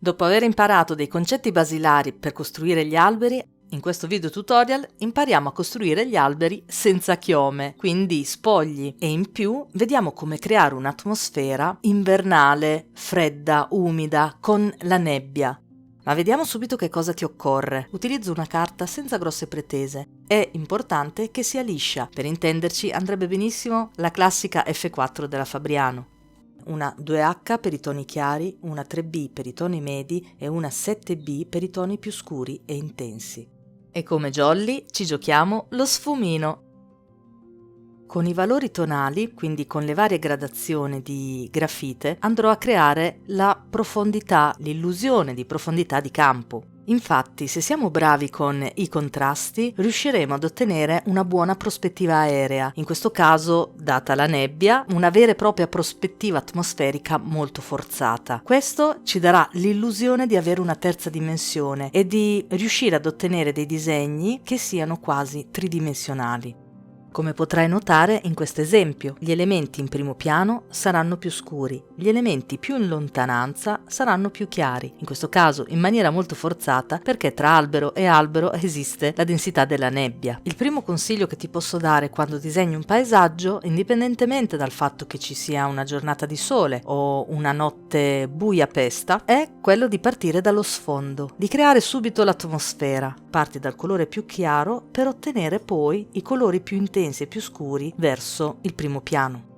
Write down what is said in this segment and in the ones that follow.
Dopo aver imparato dei concetti basilari per costruire gli alberi, in questo video tutorial impariamo a costruire gli alberi senza chiome, quindi spogli, e in più vediamo come creare un'atmosfera invernale, fredda, umida, con la nebbia. Ma vediamo subito che cosa ti occorre. Utilizzo una carta senza grosse pretese. È importante che sia liscia. Per intenderci andrebbe benissimo la classica F4 della Fabriano. Una 2H per i toni chiari, una 3B per i toni medi e una 7B per i toni più scuri e intensi. E come jolly ci giochiamo lo sfumino. Con i valori tonali, quindi con le varie gradazioni di grafite, andrò a creare la profondità, l'illusione di profondità di campo. Infatti, se siamo bravi con i contrasti, riusciremo ad ottenere una buona prospettiva aerea, in questo caso, data la nebbia, una vera e propria prospettiva atmosferica molto forzata. Questo ci darà l'illusione di avere una terza dimensione e di riuscire ad ottenere dei disegni che siano quasi tridimensionali. Come potrai notare in questo esempio, gli elementi in primo piano saranno più scuri, gli elementi più in lontananza saranno più chiari, in questo caso in maniera molto forzata perché tra albero e albero esiste la densità della nebbia. Il primo consiglio che ti posso dare quando disegni un paesaggio, indipendentemente dal fatto che ci sia una giornata di sole o una notte buia pesta, è quello di partire dallo sfondo, di creare subito l'atmosfera. Parti dal colore più chiaro per ottenere poi i colori più intensi e più scuri verso il primo piano.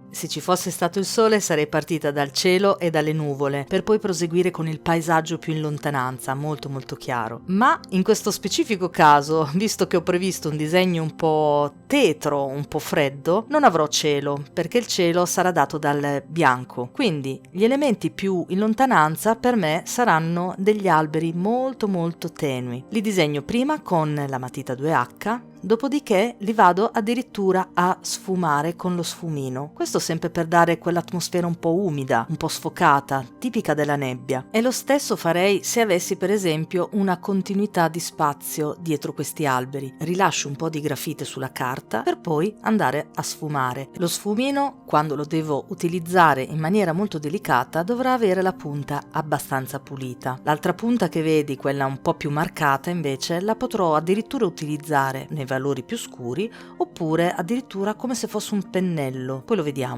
Se ci fosse stato il sole sarei partita dal cielo e dalle nuvole per poi proseguire con il paesaggio più in lontananza, molto molto chiaro. Ma in questo specifico caso, visto che ho previsto un disegno un po' tetro, un po' freddo, non avrò cielo, perché il cielo sarà dato dal bianco. Quindi gli elementi più in lontananza per me saranno degli alberi molto molto tenui. Li disegno prima con la matita 2H, dopodiché li vado addirittura a sfumare con lo sfumino. Questo sempre per dare quell'atmosfera un po' umida, un po' sfocata, tipica della nebbia. E lo stesso farei se avessi per esempio una continuità di spazio dietro questi alberi. Rilascio un po' di grafite sulla carta per poi andare a sfumare. Lo sfumino, quando lo devo utilizzare in maniera molto delicata, dovrà avere la punta abbastanza pulita. L'altra punta che vedi, quella un po' più marcata, invece, la potrò addirittura utilizzare nei valori più scuri oppure addirittura come se fosse un pennello. Poi lo vediamo.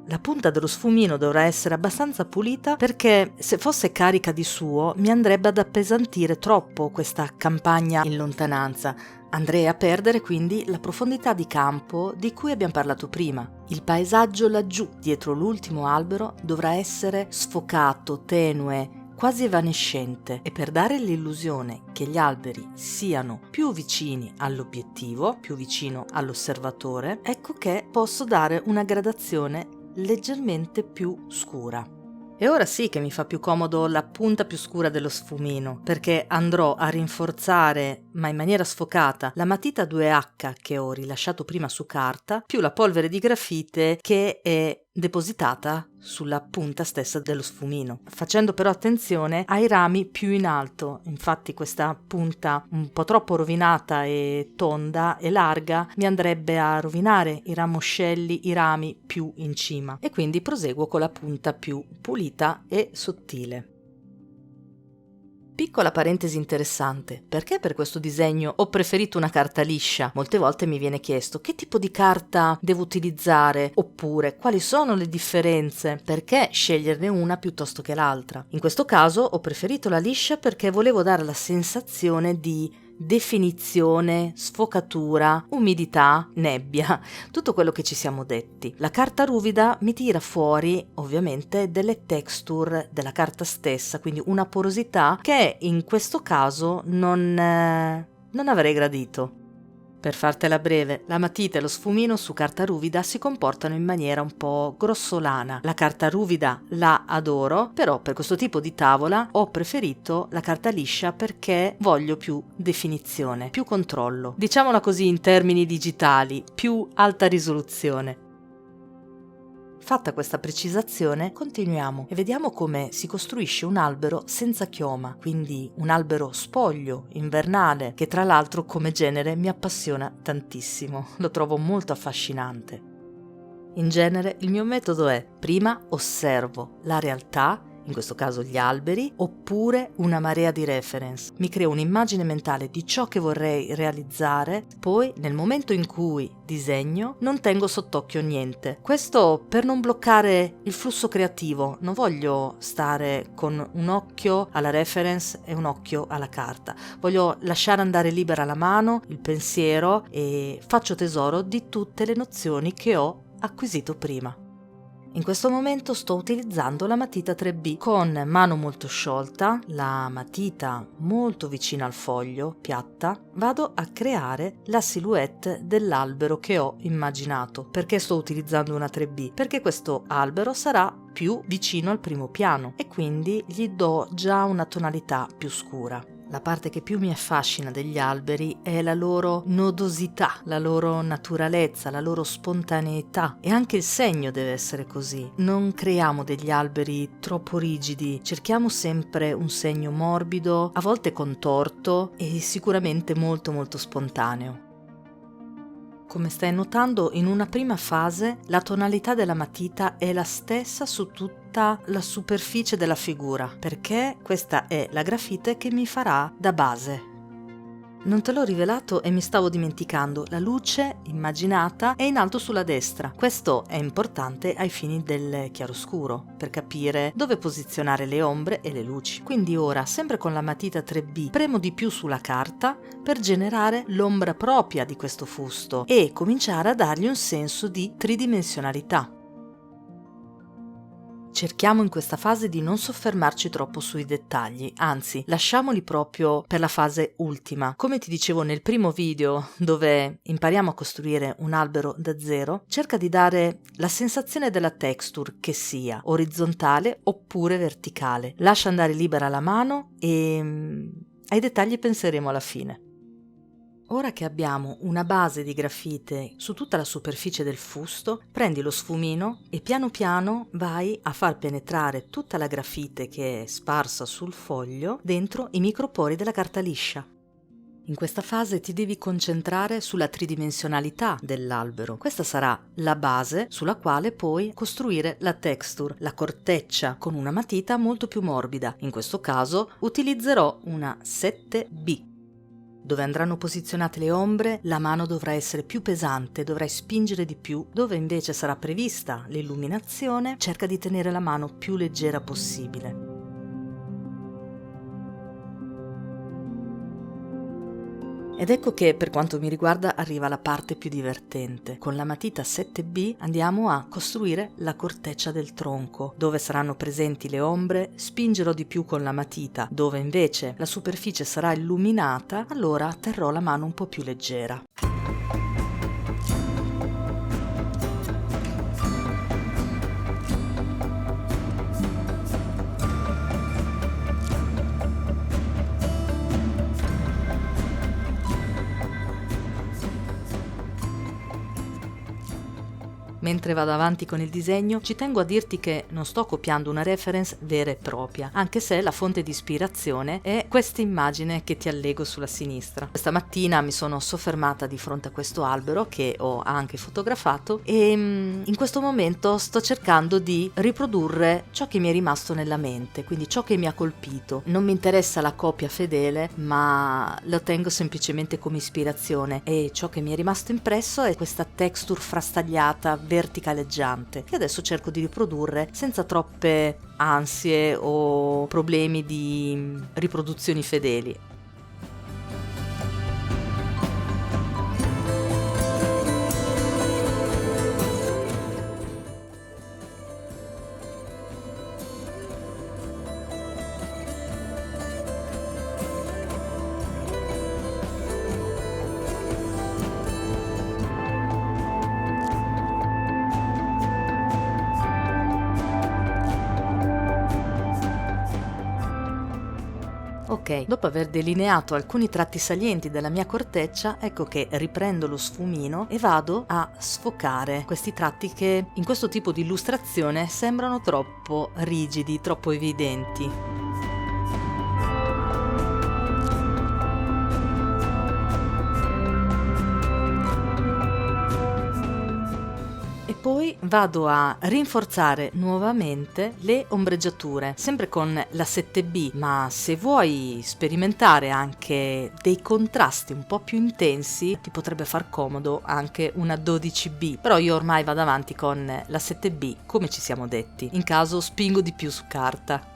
La punta dello sfumino dovrà essere abbastanza pulita perché se fosse carica di suo mi andrebbe ad appesantire troppo questa campagna in lontananza. Andrei a perdere quindi la profondità di campo di cui abbiamo parlato prima. Il paesaggio laggiù, dietro l'ultimo albero, dovrà essere sfocato, tenue, quasi evanescente, e per dare l'illusione che gli alberi siano più vicini all'obiettivo, più vicino all'osservatore, ecco che posso dare una gradazione leggermente più scura. E ora sì che mi fa più comodo la punta più scura dello sfumino, perché andrò a rinforzare, ma in maniera sfocata, la matita 2H che ho rilasciato prima su carta, più la polvere di grafite che è depositata sulla punta stessa dello sfumino, facendo però attenzione ai rami più in alto. Infatti questa punta un po' troppo rovinata e tonda e larga mi andrebbe a rovinare i ramoscelli, i rami più in cima, e quindi proseguo con la punta più pulita e sottile. Piccola parentesi interessante, perché per questo disegno ho preferito una carta liscia? Molte volte mi viene chiesto che tipo di carta devo utilizzare, oppure quali sono le differenze, perché sceglierne una piuttosto che l'altra. In questo caso ho preferito la liscia perché volevo dare la sensazione di definizione, sfocatura, umidità, nebbia, tutto quello che ci siamo detti. La carta ruvida mi tira fuori ovviamente delle texture della carta stessa, quindi una porosità che in questo caso non avrei gradito. Per fartela breve, la matita e lo sfumino su carta ruvida si comportano in maniera un po' grossolana. La carta ruvida la adoro, però per questo tipo di tavola ho preferito la carta liscia perché voglio più definizione, più controllo. Diciamola così in termini digitali, più alta risoluzione. Fatta questa precisazione, continuiamo e vediamo come si costruisce un albero senza chioma, quindi un albero spoglio, invernale, che tra l'altro come genere mi appassiona tantissimo, lo trovo molto affascinante. In genere il mio metodo è: prima osservo la realtà in questo caso gli alberi, oppure una marea di reference. Mi creo un'immagine mentale di ciò che vorrei realizzare, poi nel momento in cui disegno non tengo sott'occhio niente. Questo per non bloccare il flusso creativo, non voglio stare con un occhio alla reference e un occhio alla carta, voglio lasciare andare libera la mano, il pensiero, e faccio tesoro di tutte le nozioni che ho acquisito prima. In questo momento sto utilizzando la matita 3B con mano molto sciolta, la matita molto vicina al foglio, piatta. Vado a creare la silhouette dell'albero che ho immaginato. Perché sto utilizzando una 3B? Perché questo albero sarà più vicino al primo piano e quindi gli do già una tonalità più scura. La parte che più mi affascina degli alberi è la loro nodosità, la loro naturalezza, la loro spontaneità, e anche il segno deve essere così. Non creiamo degli alberi troppo rigidi, cerchiamo sempre un segno morbido, a volte contorto e sicuramente molto molto spontaneo. Come stai notando, in una prima fase la tonalità della matita è la stessa su tutta la superficie della figura, perché questa è la grafite che mi farà da base. Non te l'ho rivelato e mi stavo dimenticando, la luce immaginata è in alto sulla destra. Questo è importante ai fini del chiaroscuro, per capire dove posizionare le ombre e le luci. Quindi ora, sempre con la matita 3B, premo di più sulla carta per generare l'ombra propria di questo fusto e cominciare a dargli un senso di tridimensionalità. Cerchiamo in questa fase di non soffermarci troppo sui dettagli, anzi lasciamoli proprio per la fase ultima. Come ti dicevo nel primo video, dove impariamo a costruire un albero da zero, cerca di dare la sensazione della texture, che sia orizzontale oppure verticale. Lascia andare libera la mano e ai dettagli penseremo alla fine. Ora che abbiamo una base di grafite su tutta la superficie del fusto, prendi lo sfumino e piano piano vai a far penetrare tutta la grafite che è sparsa sul foglio dentro i micropori della carta liscia. In questa fase ti devi concentrare sulla tridimensionalità dell'albero. Questa sarà la base sulla quale puoi costruire la texture, la corteccia, con una matita molto più morbida. In questo caso utilizzerò una 7B. Dove andranno posizionate le ombre, la mano dovrà essere più pesante, dovrai spingere di più. Dove invece sarà prevista l'illuminazione, cerca di tenere la mano più leggera possibile. Ed ecco che per quanto mi riguarda arriva la parte più divertente. Con la matita 7B andiamo a costruire la corteccia del tronco. Dove saranno presenti le ombre, spingerò di più con la matita. Dove invece la superficie sarà illuminata, allora terrò la mano un po' più leggera. Mentre vado avanti con il disegno, ci tengo a dirti che non sto copiando una reference vera e propria, anche se la fonte di ispirazione è questa immagine che ti allego sulla sinistra. Questa mattina mi sono soffermata di fronte a questo albero che ho anche fotografato e in questo momento sto cercando di riprodurre ciò che mi è rimasto nella mente, quindi ciò che mi ha colpito. Non mi interessa la copia fedele, ma lo tengo semplicemente come ispirazione, e ciò che mi è rimasto impresso è questa texture frastagliata, verticaleggiante, che adesso cerco di riprodurre senza troppe ansie o problemi di riproduzioni fedeli. Ok, dopo aver delineato alcuni tratti salienti della mia corteccia, ecco che riprendo lo sfumino e vado a sfocare questi tratti che in questo tipo di illustrazione sembrano troppo rigidi, troppo evidenti. Poi vado a rinforzare nuovamente le ombreggiature, sempre con la 7B, ma se vuoi sperimentare anche dei contrasti un po' più intensi, ti potrebbe far comodo anche una 12B, però io ormai vado avanti con la 7B, come ci siamo detti, in caso spingo di più su carta.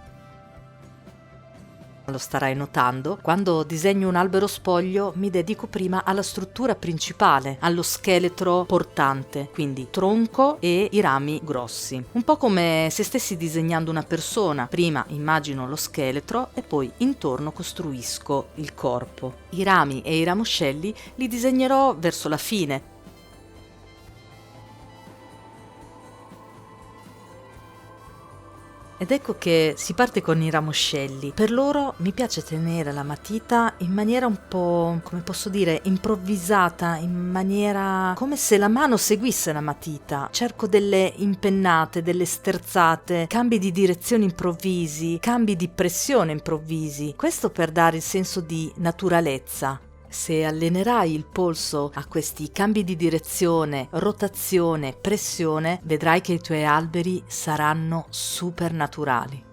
Lo starai notando, quando disegno un albero spoglio mi dedico prima alla struttura principale, allo scheletro portante, quindi tronco e i rami grossi. Un po' come se stessi disegnando una persona, prima immagino lo scheletro e poi intorno costruisco il corpo. I rami e i ramoscelli li disegnerò verso la fine. Ed ecco che si parte con i ramoscelli. Per loro mi piace tenere la matita in maniera un po', come posso dire, improvvisata, in maniera come se la mano seguisse la matita. Cerco delle impennate, delle sterzate, cambi di direzione improvvisi, cambi di pressione improvvisi. Questo per dare il senso di naturalezza. Se allenerai il polso a questi cambi di direzione, rotazione, pressione, vedrai che i tuoi alberi saranno super naturali.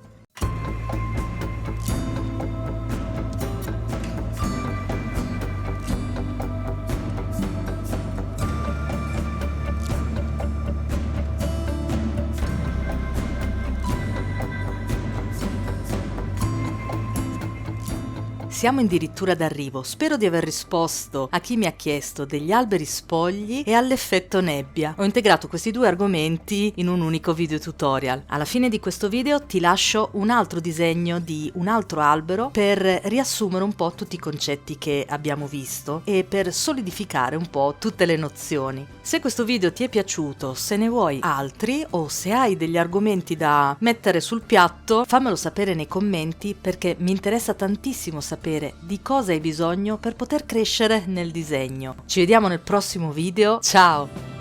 Siamo addirittura d'arrivo, spero di aver risposto a chi mi ha chiesto degli alberi spogli e all'effetto nebbia. Ho integrato questi due argomenti in un unico video tutorial. Alla fine di questo video ti lascio un altro disegno di un altro albero per riassumere un po' tutti i concetti che abbiamo visto e per solidificare un po' tutte le nozioni. Se questo video ti è piaciuto, se ne vuoi altri o se hai degli argomenti da mettere sul piatto, fammelo sapere nei commenti perché mi interessa tantissimo sapere di cosa hai bisogno per poter crescere nel disegno. Ci vediamo nel prossimo video, ciao!